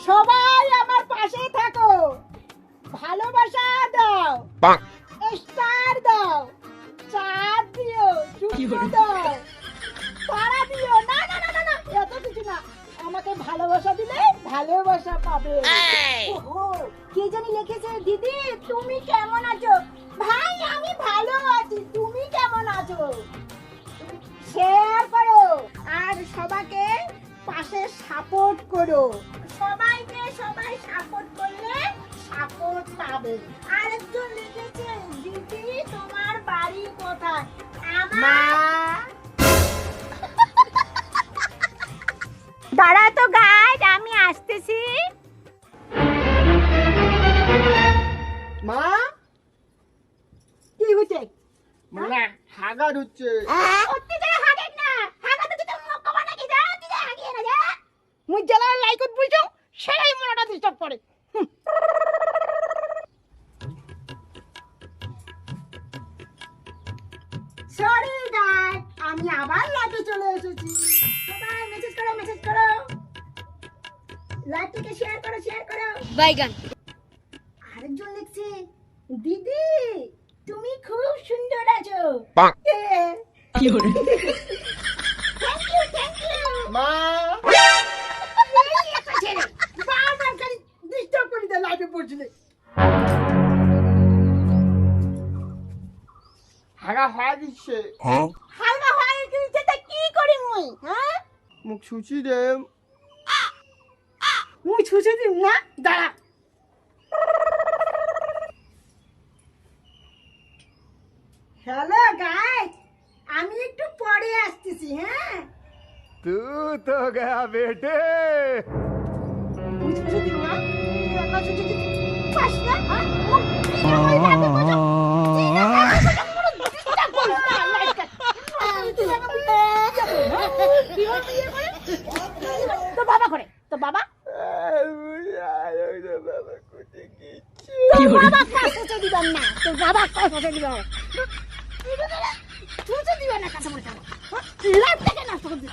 সবাই আমার পাশে থাকো, ভালোবাসা দাও, স্টার দাও, চাঁদ দিও, শুক্র দাও, তারা দিও। না না না না না, এত কিছু না, আমাকে ভালোবাসা দিলে ভালোবাসা পাবে। ওহো, কে জানি লিখেছে, দিদি তুমি কেমন আছো? ভাই আমি ভালো আছি, তুমি কেমন আছো? শেয়ার করো আর সবাইকে পাশে সাপোর্ট করো। সবাইকে সবাই সাপোর্ট করলে সাপোর্ট পাবে। আরেকজন লিখেছে, দিদি তোমার বাড়ি কোথায়? আমার দাঁড়া তো গাইজ, আমি আসতেছি। মা কি হচ্ছে? মানে হাগা হচ্ছে। সত্যি করে হাগেন না, হাগাতে তো মুখ কমা নাকি, যা তুই হাগিয়ে না, যা। মুই জেলা লাইকত বুঝছো, সেটাই মনটা ডিস্টার্ব করে। সরি গাইজ, আমি আবার লাইভে চলে এসেছি। সবাই মেসেজ করো, মেসেজ করো, লাইভটাকে শেয়ার করো, শেয়ার করো। বাইগান। আরেকজন লিখছে, দিদি তুমি খুব সুন্দর আছো। কি হলো? Thank you, thank you. মা এই একটা ছেলে, বারবার খালি ডিস্টার্ব করে দেয় লাইভে পড়ছিলে। হাগা হয়ে দিচ্ছে। হালকা হয়ে গেছে, তা কি করি মুই? হ্যাঁ, মুখ ছুচি দে। মুই ছুঁচে দিম না, দাঁড়া। হ্যালো গাইস, আমি একটু পরে আসতেছি। হ্যাঁ, তু তো গয়া বেটে। মুই ছুঁচে দিম না, তুই একা ছুঁচে দিবি। পাস না, হ্যাঁ? মুখ দিয়ে ওই লাইভে বসো। ডিস্টার্ব করিস না লাইভটা। তুই আমাকে বিয়ে করে? তো বাবা করে, তো বাবা তোর বাবা কাছে দিবেন না, তোর বাবা কাছে দিবেন না, তুই দিবেন না কাছে মনে লাইভ থেকে নষ্ট করবি।